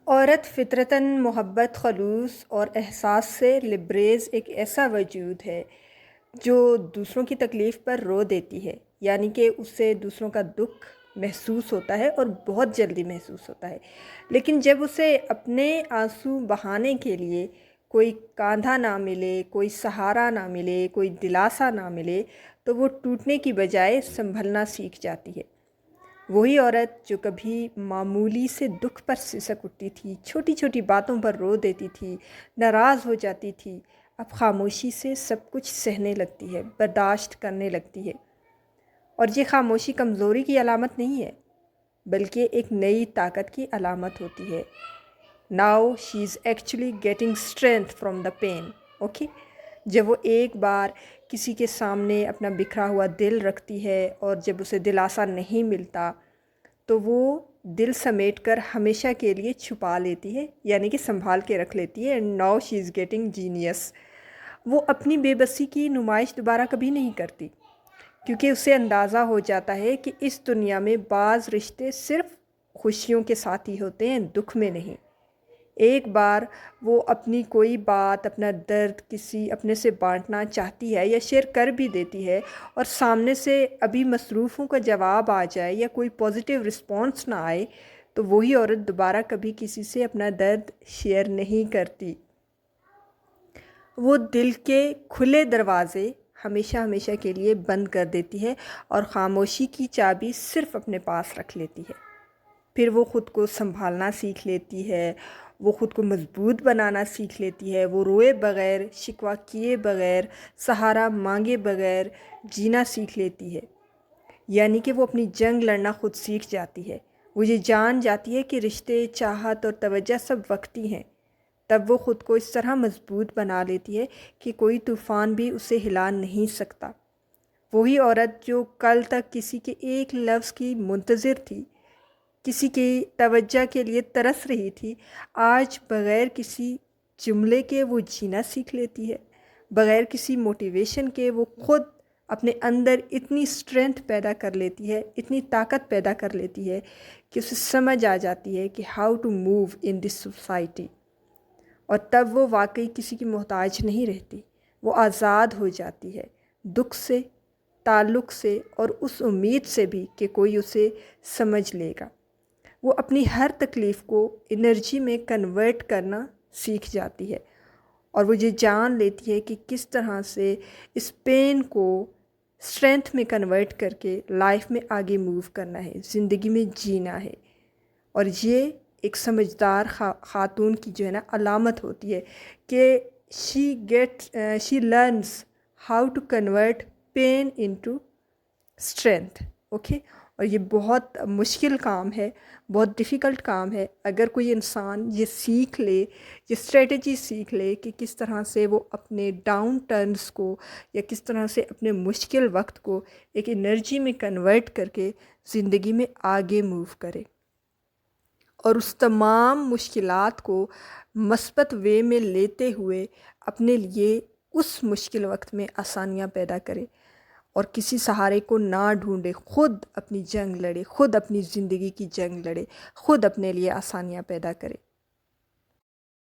عورت فطرتاً محبت، خلوص اور احساس سے لبریز ایک ایسا وجود ہے جو دوسروں کی تکلیف پر رو دیتی ہے، یعنی کہ اسے دوسروں کا دکھ محسوس ہوتا ہے اور بہت جلدی محسوس ہوتا ہے، لیکن جب اسے اپنے آنسو بہانے کے لیے کوئی کاندھا نہ ملے، کوئی سہارا نہ ملے، کوئی دلاسا نہ ملے تو وہ ٹوٹنے کی بجائے سنبھلنا سیکھ جاتی ہے۔ وہی عورت جو کبھی معمولی سے دکھ پر سسک اٹھتی تھی، چھوٹی چھوٹی باتوں پر رو دیتی تھی، ناراض ہو جاتی تھی، اب خاموشی سے سب کچھ سہنے لگتی ہے، برداشت کرنے لگتی ہے۔ اور یہ خاموشی کمزوری کی علامت نہیں ہے، بلکہ ایک نئی طاقت کی علامت ہوتی ہے۔ Now she is actually getting strength from the pain. Okay? جب وہ ایک بار کسی کے سامنے اپنا بکھرا ہوا دل رکھتی ہے اور جب اسے دلاسا نہیں ملتا تو وہ دل سمیٹ کر ہمیشہ کے لیے چھپا لیتی ہے، یعنی کہ سنبھال کے رکھ لیتی ہے۔ And now she is getting genius. وہ اپنی بے بسی کی نمائش دوبارہ کبھی نہیں کرتی، کیونکہ اسے اندازہ ہو جاتا ہے کہ اس دنیا میں بعض رشتے صرف خوشیوں کے ساتھ ہی ہوتے ہیں، دکھ میں نہیں۔ ایک بار وہ اپنی کوئی بات، اپنا درد کسی اپنے سے بانٹنا چاہتی ہے یا شیئر کر بھی دیتی ہے اور سامنے سے ابھی مصروفوں کا جواب آ جائے یا کوئی پازیٹیو رسپانس نہ آئے تو وہی عورت دوبارہ کبھی کسی سے اپنا درد شیئر نہیں کرتی۔ وہ دل کے کھلے دروازے ہمیشہ ہمیشہ کے لیے بند کر دیتی ہے اور خاموشی کی چابی صرف اپنے پاس رکھ لیتی ہے۔ پھر وہ خود کو سنبھالنا سیکھ لیتی ہے، وہ خود کو مضبوط بنانا سیکھ لیتی ہے، وہ روئے بغیر، شکوہ کیے بغیر، سہارا مانگے بغیر جینا سیکھ لیتی ہے، یعنی کہ وہ اپنی جنگ لڑنا خود سیکھ جاتی ہے۔ وہ یہ جان جاتی ہے کہ رشتے، چاہت اور توجہ سب وقتی ہیں۔ تب وہ خود کو اس طرح مضبوط بنا لیتی ہے کہ کوئی طوفان بھی اسے ہلا نہیں سکتا۔ وہی عورت جو کل تک کسی کے ایک لفظ کی منتظر تھی، کسی کی توجہ کے لیے ترس رہی تھی، آج بغیر کسی جملے کے وہ جینا سیکھ لیتی ہے۔ بغیر کسی موٹیویشن کے وہ خود اپنے اندر اتنی اسٹرینتھ پیدا کر لیتی ہے، اتنی طاقت پیدا کر لیتی ہے کہ اسے سمجھ آ جاتی ہے کہ how to move in this society. اور تب وہ واقعی کسی کی محتاج نہیں رہتی، وہ آزاد ہو جاتی ہے، دکھ سے، تعلق سے اور اس امید سے بھی کہ کوئی اسے سمجھ لے گا۔ وہ اپنی ہر تکلیف کو انرجی میں کنورٹ کرنا سیکھ جاتی ہے اور وہ یہ جان لیتی ہے کہ کس طرح سے اس پین کو اسٹرینتھ میں کنورٹ کر کے لائف میں آگے موو کرنا ہے، زندگی میں جینا ہے۔ اور یہ ایک سمجھدار خاتون کی جو ہے نا علامت ہوتی ہے کہ she learns how to convert pain into strength. Okay? اور یہ بہت مشکل کام ہے، بہت ڈیفیکلٹ کام ہے۔ اگر کوئی انسان یہ سیکھ لے، یہ اسٹریٹجی سیکھ لے کہ کس طرح سے وہ اپنے ڈاؤن ٹرنز کو یا کس طرح سے اپنے مشکل وقت کو ایک انرجی میں کنورٹ کر کے زندگی میں آگے موو کرے اور اس تمام مشکلات کو مثبت وے میں لیتے ہوئے اپنے لیے اس مشکل وقت میں آسانیاں پیدا کرے اور کسی سہارے کو نہ ڈھونڈے، خود اپنی جنگ لڑے، خود اپنی زندگی کی جنگ لڑے، خود اپنے لیے آسانیاں پیدا کرے۔